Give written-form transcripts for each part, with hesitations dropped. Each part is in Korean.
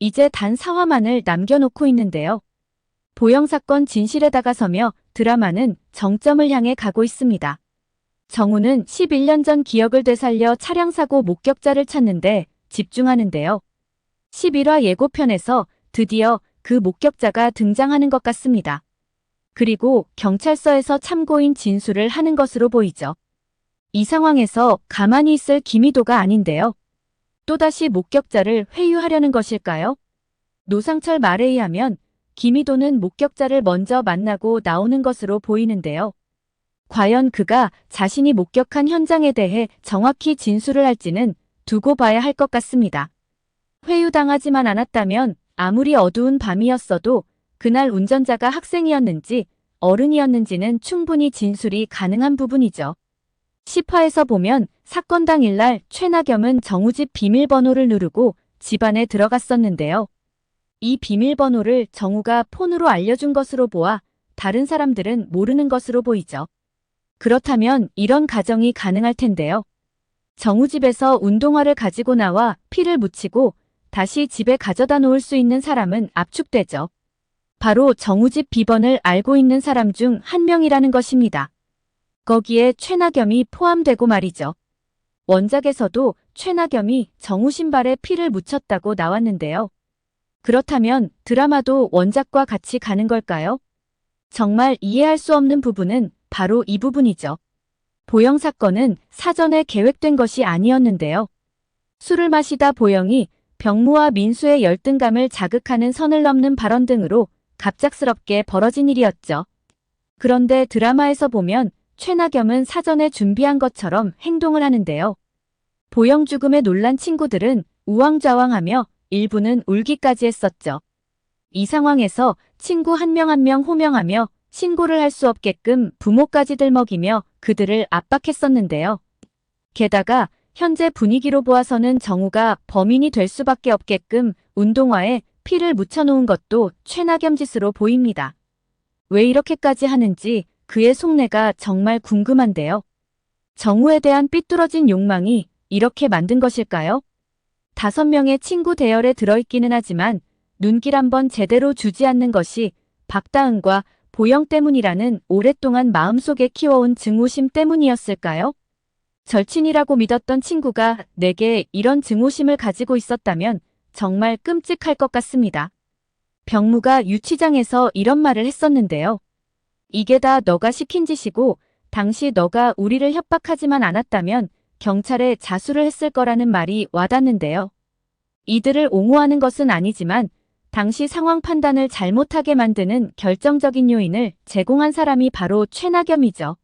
이제 단 사화만을 남겨놓고 있는데요. 보영 사건 진실에 다가서며 드라마는 정점을 향해 가고 있습니다. 정우는 11년 전 기억을 되살려 차량 사고 목격자를 찾는데 집중하는데요. 11화 예고편에서 드디어 그 목격자가 등장하는 것 같습니다. 그리고 경찰서에서 참고인 진술을 하는 것으로 보이죠. 이 상황에서 가만히 있을 김희도가 아닌데요. 또다시 목격자를 회유하려는 것일까요? 노상철 말에 의하면 김희도는 목격자를 먼저 만나고 나오는 것으로 보이는데요. 과연 그가 자신이 목격한 현장에 대해 정확히 진술을 할지는 두고 봐야 할 것 같습니다. 회유당하지만 않았다면 아무리 어두운 밤이었어도 그날 운전자가 학생이었는지 어른이었는지는 충분히 진술이 가능한 부분이죠. 10화에서 보면 사건 당일날 최나겸은 정우 집 비밀번호를 누르고 집 안에 들어갔었는데요. 이 비밀번호를 정우가 폰으로 알려준 것으로 보아 다른 사람들은 모르는 것으로 보이죠. 그렇다면 이런 가정이 가능할 텐데요. 정우 집에서 운동화를 가지고 나와 피를 묻히고 다시 집에 가져다 놓을 수 있는 사람은 압축되죠. 바로 정우 집 비번을 알고 있는 사람 중 한 명이라는 것입니다. 거기에 최나겸이 포함되고 말이죠. 원작에서도 최나겸이 정우 신발에 피를 묻혔다고 나왔는데요. 그렇다면 드라마도 원작과 같이 가는 걸까요? 정말 이해할 수 없는 부분은 바로 이 부분이죠. 보영 사건은 사전에 계획된 것이 아니었는데요. 술을 마시다 보영이 병무와 민수의 열등감을 자극하는 선을 넘는 발언 등으로 갑작스럽게 벌어진 일이었죠. 그런데 드라마에서 보면 최나겸은 사전에 준비한 것처럼 행동을 하는데요. 보영 죽음에 놀란 친구들은 우왕좌왕하며 일부는 울기까지 했었죠. 이 상황에서 친구 한 명 한 명 호명하며 신고를 할 수 없게끔 부모까지 들먹이며 그들을 압박했었는데요. 게다가 현재 분위기로 보아서는 정우가 범인이 될 수밖에 없게끔 운동화에 피를 묻혀놓은 것도 최나겸 짓으로 보입니다. 왜 이렇게까지 하는지 그의 속내가 정말 궁금한데요. 정우에 대한 삐뚤어진 욕망이 이렇게 만든 것일까요? 5명의 친구 대열에 들어있기는 하지만 눈길 한번 제대로 주지 않는 것이 박다은과 보영 때문이라는 오랫동안 마음속에 키워온 증오심 때문이었을까요? 절친이라고 믿었던 친구가 내게 이런 증오심을 가지고 있었다면 정말 끔찍할 것 같습니다. 병무가 유치장에서 이런 말을 했었는데요. 이게 다 너가 시킨 짓이고 당시 너가 우리를 협박하지만 않았다면 경찰에 자수를 했을 거라는 말이 와닿는데요. 이들을 옹호하는 것은 아니지만 당시 상황 판단을 잘못하게 만드는 결정적인 요인을 제공한 사람이 바로 최나겸이죠.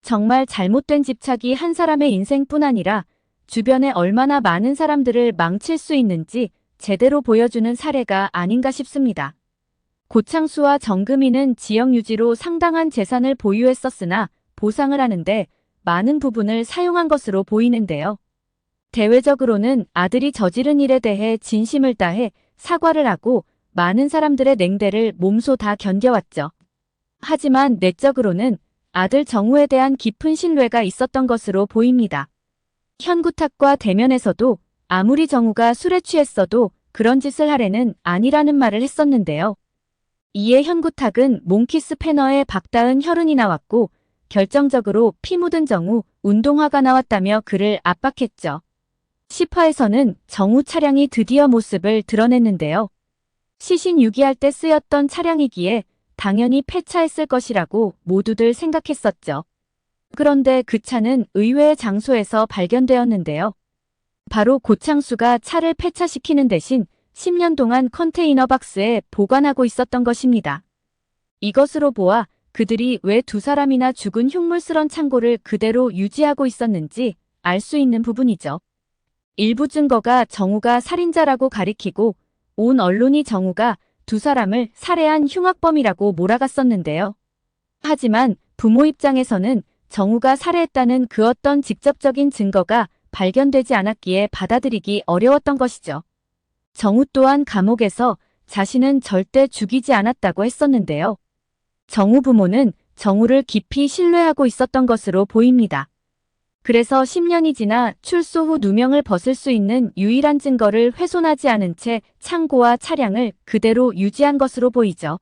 정말 잘못된 집착이 한 사람의 인생뿐 아니라 주변에 얼마나 많은 사람들을 망칠 수 있는지 제대로 보여주는 사례가 아닌가 싶습니다. 고창수와 정금이는 지역 유지로 상당한 재산을 보유했었으나 보상을 하는데 많은 부분을 사용한 것으로 보이는데요. 대외적으로는 아들이 저지른 일에 대해 진심을 다해 사과를 하고 많은 사람들의 냉대를 몸소 다 견뎌왔죠. 하지만 내적으로는 아들 정우에 대한 깊은 신뢰가 있었던 것으로 보입니다. 현구탁과 대면에서도 아무리 정우가 술에 취했어도 그런 짓을 하래는 아니라는 말을 했었는데요. 이에 현구탁은 몽키스 패너에 박다은 혈흔이 나왔고 결정적으로 피 묻은 정우 운동화가 나왔다며 그를 압박했죠. 10화에서는 정우 차량이 드디어 모습을 드러냈는데요. 시신 유기할 때 쓰였던 차량이기에 당연히 폐차했을 것이라고 모두들 생각했었죠. 그런데 그 차는 의외의 장소에서 발견되었는데요. 바로 고창수가 차를 폐차시키는 대신 10년 동안 컨테이너 박스에 보관하고 있었던 것입니다. 이것으로 보아 그들이 왜 두 사람이나 죽은 흉물스런 창고를 그대로 유지하고 있었는지 알 수 있는 부분이죠. 일부 증거가 정우가 살인자라고 가리키고 온 언론이 정우가 두 사람을 살해한 흉악범이라고 몰아갔었는데요. 하지만 부모 입장에서는 정우가 살해했다는 그 어떤 직접적인 증거가 발견되지 않았기에 받아들이기 어려웠던 것이죠. 정우 또한 감옥에서 자신은 절대 죽이지 않았다고 했었는데요. 정우 부모는 정우를 깊이 신뢰하고 있었던 것으로 보입니다. 그래서 10년이 지나 출소 후 누명을 벗을 수 있는 유일한 증거를 훼손하지 않은 채 창고와 차량을 그대로 유지한 것으로 보이죠.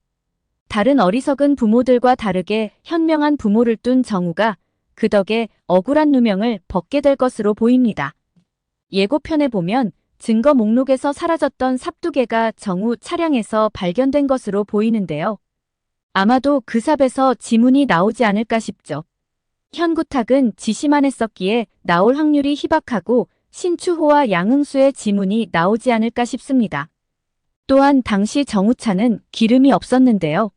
다른 어리석은 부모들과 다르게 현명한 부모를 둔 정우가 그 덕에 억울한 누명을 벗게 될 것으로 보입니다. 예고편에 보면 증거 목록에서 사라졌던 삽2개가 정우 차량에서 발견된 것으로 보이는데요. 아마도 그 삽에서 지문이 나오지 않을까 싶죠. 현구탁은 지시만 했었기에 나올 확률이 희박하고 신추호와 양흥수의 지문이 나오지 않을까 싶습니다. 또한 당시 정우차는 기름이 없었는데요.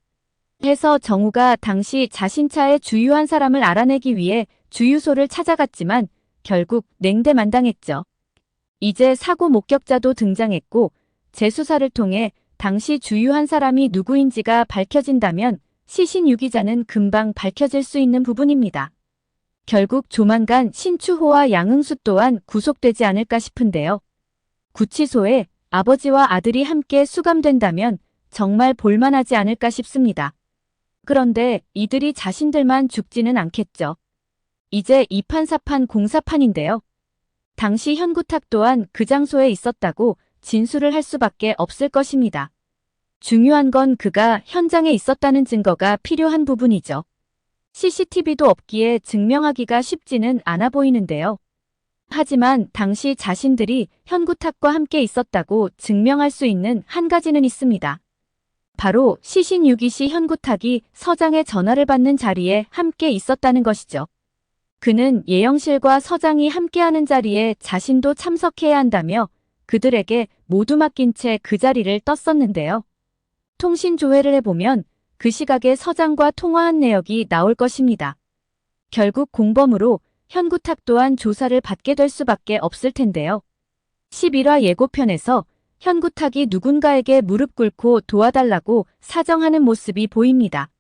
해서 정우가 당시 자신 차의 주유한 사람을 알아내기 위해 주유소를 찾아갔지만 결국 냉대만당했죠. 이제 사고 목격자도 등장했고 재수사를 통해 당시 주유한 사람이 누구인지가 밝혀진다면 시신 유기자는 금방 밝혀질 수 있는 부분입니다. 결국 조만간 신추호와 양흥수 또한 구속되지 않을까 싶은데요. 구치소에 아버지와 아들이 함께 수감된다면 정말 볼만하지 않을까 싶습니다. 그런데 이들이 자신들만 죽지는 않겠죠. 이제 이판사판 공사판인데요. 당시 현구탁 또한 그 장소에 있었다고 진술을 할 수밖에 없을 것입니다. 중요한 건 그가 현장에 있었다는 증거가 필요한 부분이죠. CCTV도 없기에 증명하기가 쉽지는 않아 보이는데요. 하지만 당시 자신들이 현구탁과 함께 있었다고 증명할 수 있는 한 가지는 있습니다. 바로 시신 유기 시 현구탁이 서장의 전화를 받는 자리에 함께 있었다는 것이죠. 그는 예영실과 서장이 함께하는 자리에 자신도 참석해야 한다며 그들에게 모두 맡긴 채 그 자리를 떴었는데요. 통신 조회를 해보면 그 시각에 서장과 통화한 내역이 나올 것입니다. 결국 공범으로 현구탁 또한 조사를 받게 될 수밖에 없을 텐데요. 11화 예고편에서 현구탁이 누군가에게 무릎 꿇고 도와달라고 사정하는 모습이 보입니다.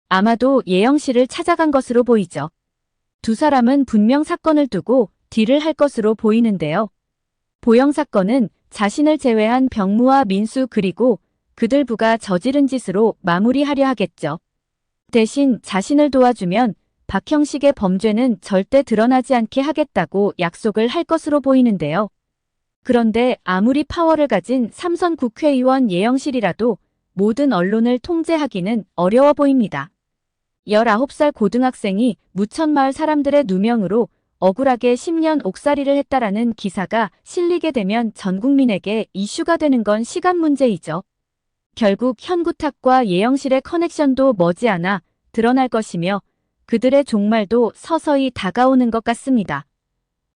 아마도 예영실을 찾아간 것으로 보이죠. 두 사람은 분명 사건을 두고 딜을 할 것으로 보이는데요. 보영 사건은 자신을 제외한 병무와 민수 그리고 그들 부가 저지른 짓으로 마무리하려 하겠죠. 대신 자신을 도와주면 박형식의 범죄는 절대 드러나지 않게 하겠다고 약속을 할 것으로 보이는데요. 그런데 아무리 파워를 가진 삼선 국회의원 예영실이라도 모든 언론을 통제하기는 어려워 보입니다. 19살 고등학생이 무천마을 사람들의 누명으로 억울하게 10년 옥살이를 했다라는 기사가 실리게 되면 전 국민에게 이슈가 되는 건 시간 문제이죠. 결국 현구탁과 예영실의 커넥션도 머지않아 드러날 것이며 그들의 종말도 서서히 다가오는 것 같습니다.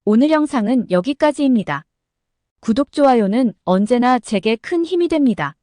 오늘 영상은 여기까지입니다. 구독, 좋아요는 언제나 제게 큰 힘이 됩니다.